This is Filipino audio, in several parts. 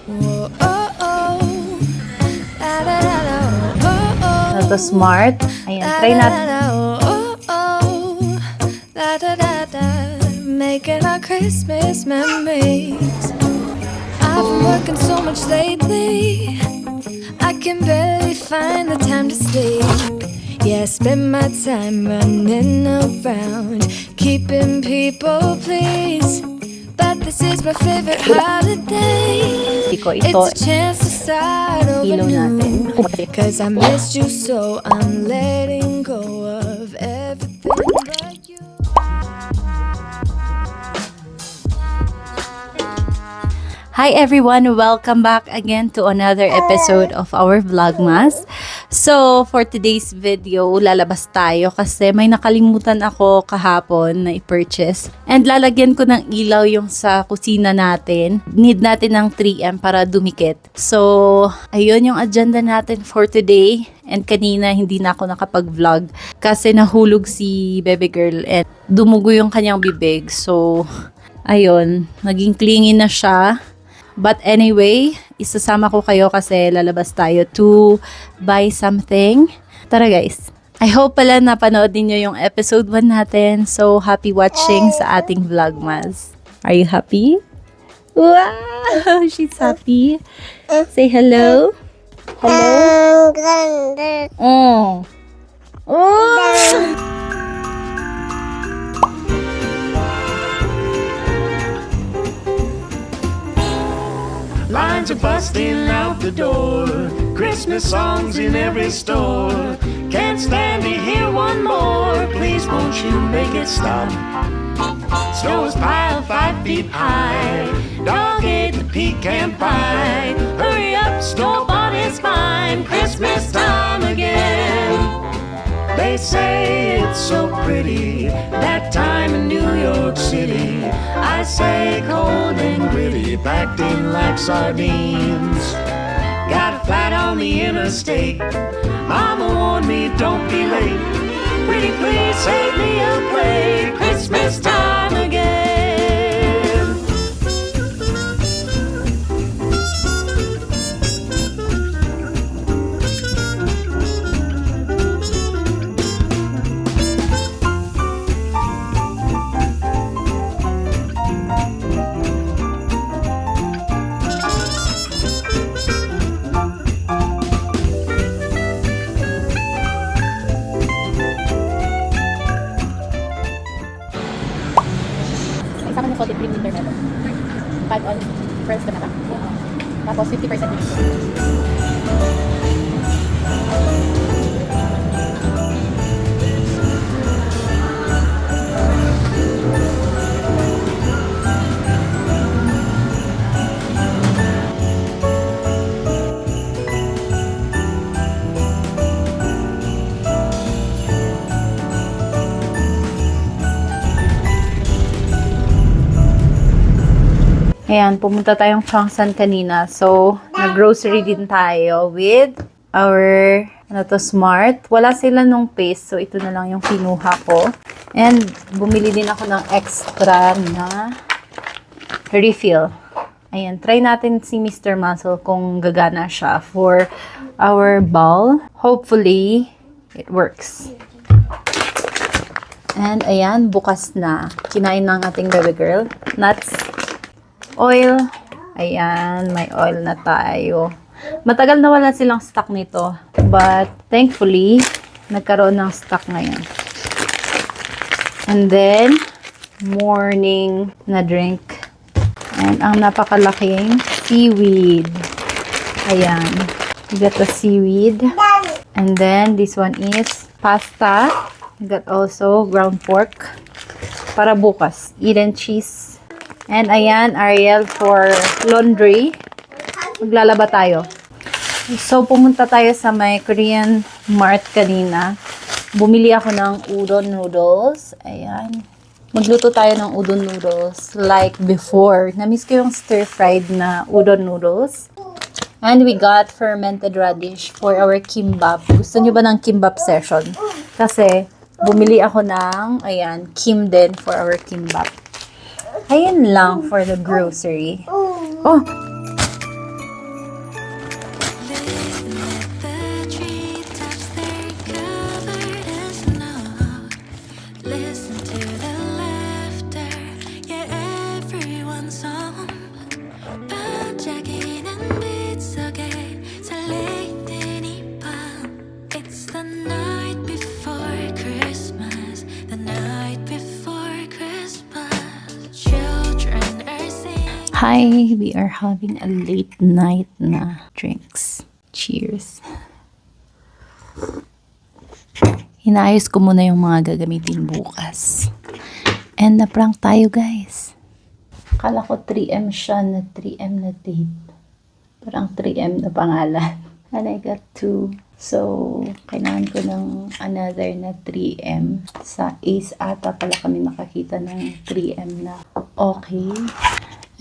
Whoa, oh, oh. Da, da, da, da, oh, oh. Na to smart. Ayan, Da, try da, natin. da, oh, oh. Da, da, da, da. Making our Christmas memories. I've been working so much lately, I can barely find the time to sleep. Yeah, I spend my time running around, keeping people pleased. But this is my favorite holiday. It's a chance to start over Ilaw new. natin. Cause I missed you so I'm letting go of everything but you. Hi everyone! Welcome back again to another episode of our Vlogmas. So, for today's video, lalabas tayo kasi may nakalimutan ako kahapon na i-purchase. And lalagyan ko ng ilaw yung sa kusina natin. Need natin ng 3M para dumikit. So, ayun yung agenda natin for today. And kanina hindi na ako nakapag-vlog kasi nahulog si baby girl and dumugo yung kanyang bibig. So, ayun, naging clingy na siya. But anyway, isasama ko kayo kasi lalabas tayo to buy something. Tara guys. I hope pala napanood niyo yung episode 1 natin. So, happy watching sa ating vlogmas. Are you happy? Wow! She's happy. Say hello. Hello. Oh. Oh. Lines are busting out the door. Christmas songs in every store. Can't stand to hear one more. Please won't you make it stop? Snow is piled 5 feet high. Dog ate the pecan pie. Hurry up, snowball is fine. Christmas time again. They say it's so pretty, that time in New York City. I say cold and gritty, packed in like sardines. Got a flat on the interstate. Mama warned me, don't be late. Pretty please save me a plate. Christmas time again. Isama ng salted cream winter melon. 5 on first banana. Tapos 50% dito. Ayan, pumunta tayong Chongsan kanina. So, nag-grocery din tayo with our, Smart. Wala sila nung paste. So, ito na lang yung kinuha ko. And, bumili din ako ng extra na refill. Ayan, try natin si Mr. Muscle kung gagana siya for our bowl. Hopefully, it works. And, ayan, bukas na. Kinain ng ating baby girl. Nuts. Oil. Ayan, may oil na tayo. Matagal na wala silang stock nito. But, thankfully, nagkaroon ng stock ngayon. And then, morning na drink. And ang napakalaking seaweed. Ayan. We got the seaweed. And then, this one is pasta. We got also ground pork. Para bukas. Eden cheese. And ayan, Ariel for laundry. Maglalaba tayo. So, pumunta tayo sa may Korean Mart kanina. Bumili ako ng udon noodles. Ayan. Magluto tayo ng udon noodles like before. Namiss ko yung stir-fried na udon noodles. And we got fermented radish for our kimbap. Gusto nyo ba ng kimbap session? Kasi, bumili ako ng, ayan, kim din for our kimbap. Ayun lang for the grocery. Oh! Hi! We are having a late night na drinks. Cheers! Hinayos ko muna yung mga gagamitin bukas. And na-prank tayo, guys. Akala ko 3M siya na 3M na tape. Parang 3M na pangalan. And I got 2. So, kailangan ko ng another na 3M. Sa Ace ata pala kami makakita ng 3M na okay.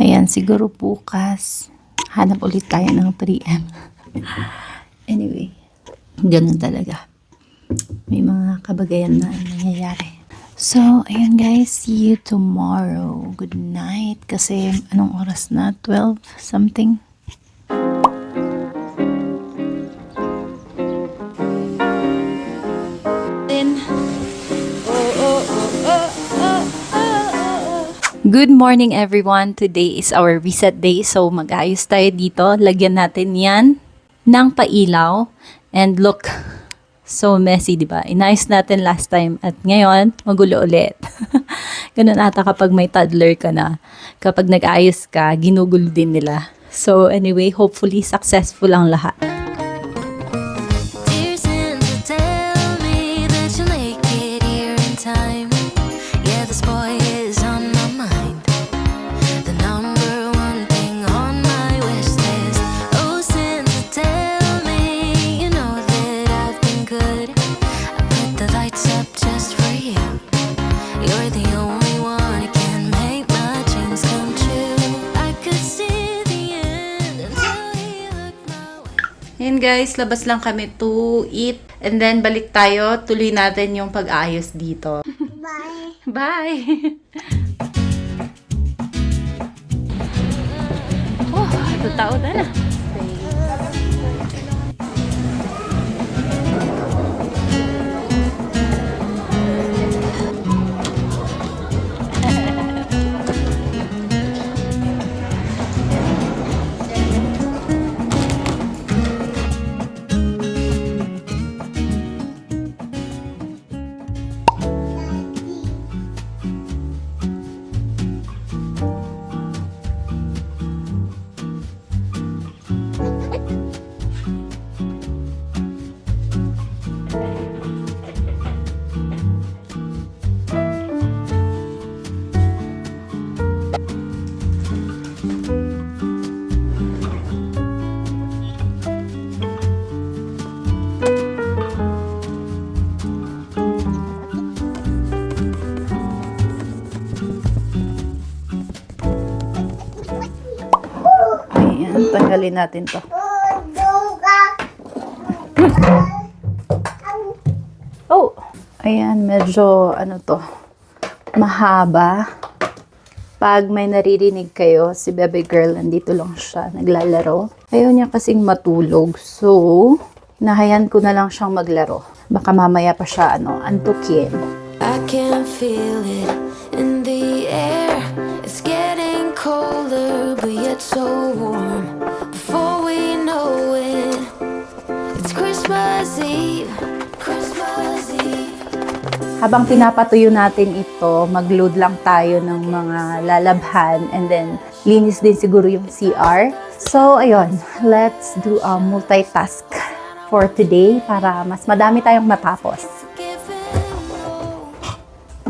Ayan, siguro bukas hanap ulit tayo ng 3M. Anyway, ganun talaga. May mga kabagayan na nangyayari. So, ayan guys, see you tomorrow. Good night. Kasi anong oras na? 12 something? Good morning everyone. Today is our reset day. So mag-ayos tayo dito. Lagyan natin yan ng pailaw. And look, so messy, di ba? Inayos natin last time at ngayon, magulo ulit. Ganun ata kapag may toddler ka na. Kapag nag-ayos ka, ginugulo din nila. So anyway, hopefully successful ang lahat. Dear Santa, tell me that you'll make it here in time. Yeah, this boy is on my mind. The number one thing on my wish list. Oh, Santa, tell me you know that I've been good. I put the lights up just for you. You're the only one who can make my dreams come true. I could see the end until you look my way. Ayan guys, labas lang kami to eat. And then balik tayo, tuloy natin yung pag-aayos dito. Bye! Bye! Oh, tao na na. Ayan, tanggalin natin to. Oh! Ayan, medyo ano to, mahaba. Pag may naririnig kayo, si baby girl, nandito lang siya, naglalaro. Ayaw niya kasing matulog. So, nahayan ko na lang siyang maglaro. Baka mamaya pa siya, antukin. I can feel it in the air. It's getting colder, but yet so warm. Before we know it, it's Christmas Eve. Christmas Eve. Habang pinapatuyo natin ito, mag-load lang tayo ng mga lalabhan and then linis din siguro yung CR. So, ayun, let's do a multitask for today para mas madami tayong matapos.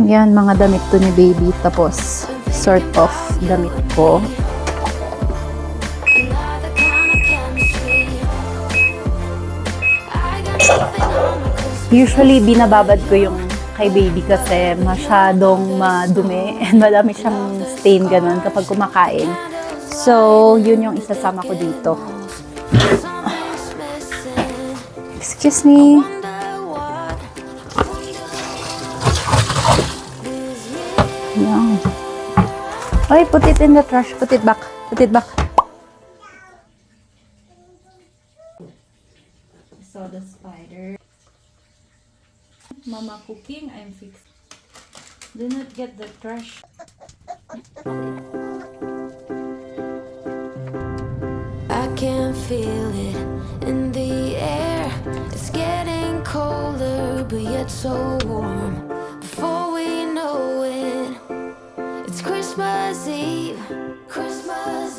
Yan, mga damit to ni baby. Tapos, sort of damit ko. Usually, binababad ko yung kay baby kasi masyadong madumi and madami siyang stain ganun kapag kumakain. So, yun yung isasama ko dito. Excuse me. Yan. Oy, put it in the trash. Put it back. Put it back. I saw the spider. Mama cooking, I'm fixing. Do not get the trash. I can feel it in the air. It's getting colder, but yet so warm. Before we know it, it's Christmas Eve. Christmas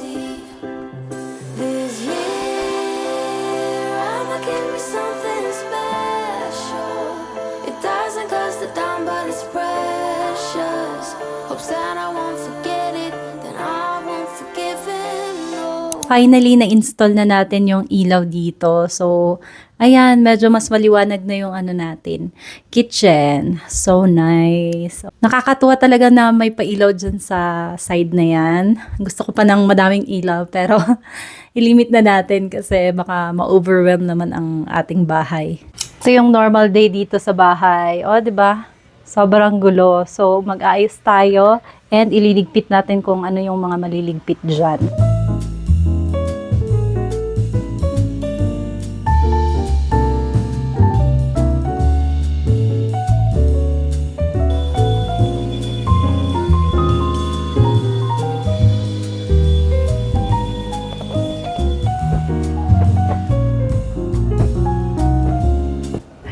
finally na-install na natin yung ilaw dito. So, ayan, medyo mas maliwanag na yung ano natin, kitchen. So nice. Nakakatuwa talaga na may pailaw dyan sa side na yan. Gusto ko pa ng madaming ilaw, pero ilimit na natin kasi baka ma-overwhelm naman ang ating bahay. So, yung normal day dito sa bahay. O, 'di ba? Sobrang gulo. So, mag-aayos tayo and ililigpit natin kung ano yung mga maliligpit dyan.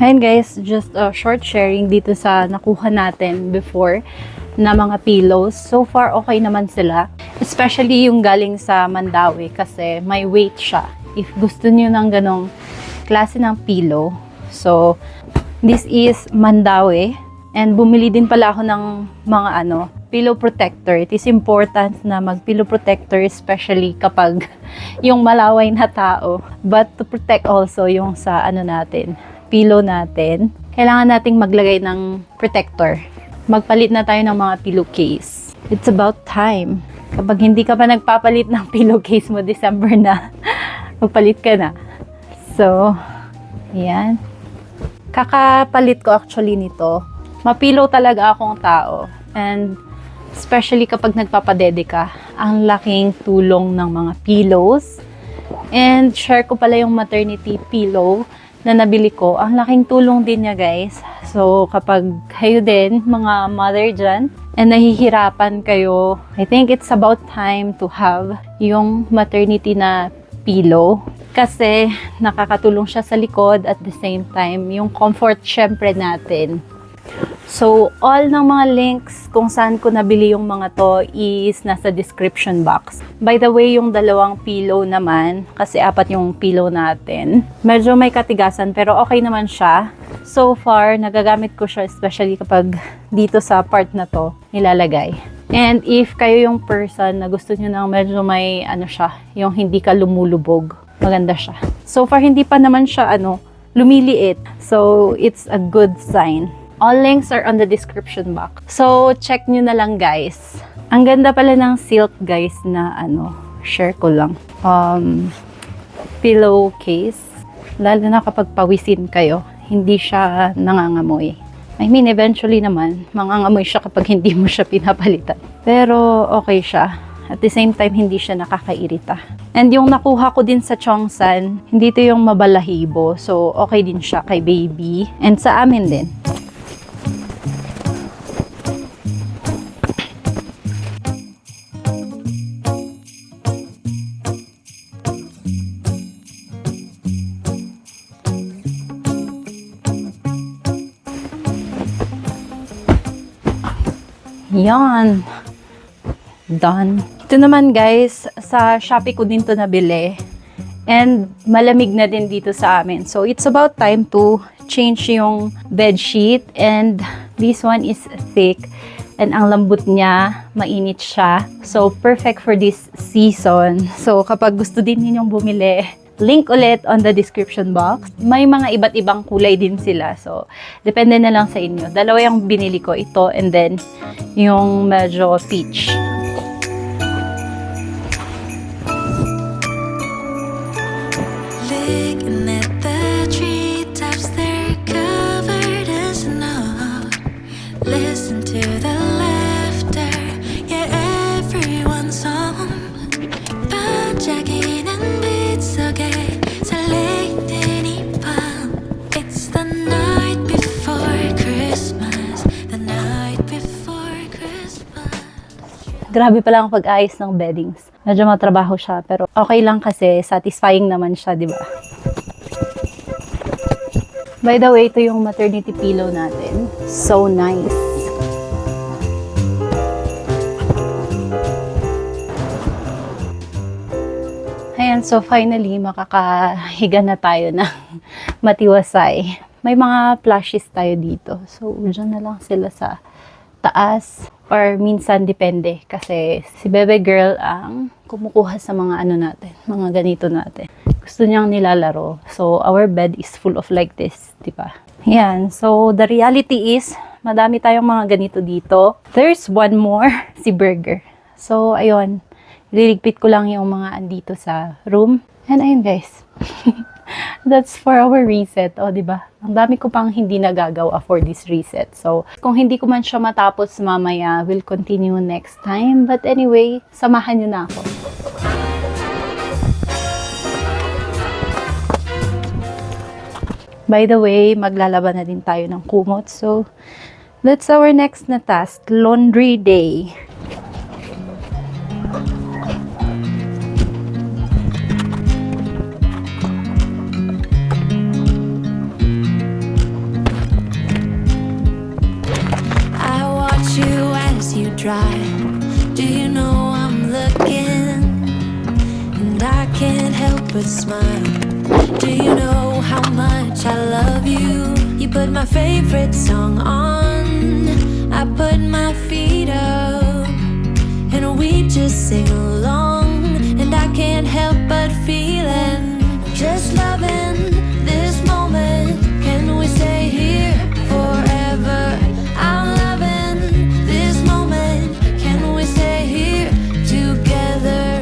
Ayan guys, just a short sharing dito sa nakuha natin before na mga pillows. So far, okay naman sila. Especially yung galing sa Mandawi kasi may weight siya. If gusto niyo ng ganong klase ng pillow. So, this is Mandawi. And bumili din pala ako ng mga pillow protector. It is important na mag-pillow protector especially kapag yung malaway na tao. But to protect also yung sa natin, pillow natin, kailangan nating maglagay ng protector. Magpalit na tayo ng mga pillowcase. It's about time. Kapag hindi ka pa nagpapalit ng pillowcase mo, December na, magpalit ka na. So, yan. Kakapalit ko actually nito. Mapillow talaga akong tao. And especially kapag nagpapadede ka, ang laking tulong ng mga pillows. And share ko pala yung maternity pillow na nabili ko. Ang laking tulong din niya guys. So kapag kayo din, mga mother dyan, and nahihirapan kayo, I think it's about time to have yung maternity na pillow. Kasi nakakatulong siya sa likod at the same time, yung comfort syempre natin. So, all ng mga links kung saan ko nabili yung mga to is nasa description box. By the way, yung dalawang pillow naman, kasi 4 yung pillow natin, medyo may katigasan pero okay naman siya. So far, nagagamit ko siya especially kapag dito sa part na to nilalagay. And if kayo yung person na gusto nyo ng medyo may siya, yung hindi ka lumulubog, maganda siya. So far, hindi pa naman siya lumiliit. So, it's a good sign. All links are on the description box. So, check nyo na lang guys. Ang ganda pala ng silk guys na share ko lang. Pillowcase. Lalo na kapag pawisin kayo, hindi siya nangangamoy. I mean, eventually naman, mangangamoy siya kapag hindi mo siya pinapalitan. Pero, okay siya. At the same time, hindi siya nakakairita. And yung nakuha ko din sa Chongsan, hindi ito yung mabalahibo. So, okay din siya kay baby. And sa amin din. Yan. Done. Ito naman guys, sa Shopee ko din to nabili. And malamig na din dito sa amin. So it's about time to change yung bed sheet. And this one is thick. And ang lambot niya, mainit siya. So perfect for this season. So kapag gusto din ninyong bumili, link ulit on the description box. May mga iba't ibang kulay din sila. So, depende na lang sa inyo. Dalawa yung binili ko. Ito and then yung medyo peach. Looking at the treetops, they're covered in snow. Listen to the laughter, yeah, everyone's home. 반짝이는 빛 속에 설레이는 이 밤. It's the night before Christmas, the night before Christmas. Grabe pala ang pag-ayos ng beddings. Medyo matrabaho siya, pero okay lang kasi satisfying naman siya, di ba? By the way, ito yung maternity pillow natin. So nice. Ayan, so finally, makakahiga na tayo ng matiwasay. May mga plushies tayo dito. So, dyan na lang sila sa taas. Or minsan, depende. Kasi si bebe girl ang kumukuha sa mga ano natin, mga ganito natin. Gusto niyang nilalaro. So, our bed is full of like this, di ba? Yan. So, the reality is, madami tayong mga ganito dito. There's one more, si Burger. So, ayun. Liligpit ko lang yung mga andito sa room. And ayun guys. That's for our reset. O, diba? Ang dami ko pang hindi nagagawa for this reset. So, kung hindi ko man siya matapos mamaya, we'll continue next time. But anyway, samahan niyo na ako. By the way, maglalaba na din tayo ng kumot. So, that's our next na task. Laundry day. I watch you as you drive. Do you know I'm looking? And I can't help but smile. Do you know how much I love you? You put my favorite song on. I put my feet up. And we just sing along. And I can't help but feeling. Just loving this moment. Can we stay here forever? I'm loving this moment. Can we stay here together?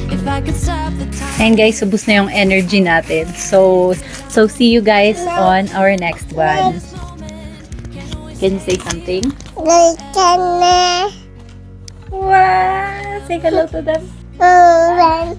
If I could stop the time. And guys, ubus na yung energy natin. So see you guys on our next one. Can you say something? Wow! Say hello to them. Why?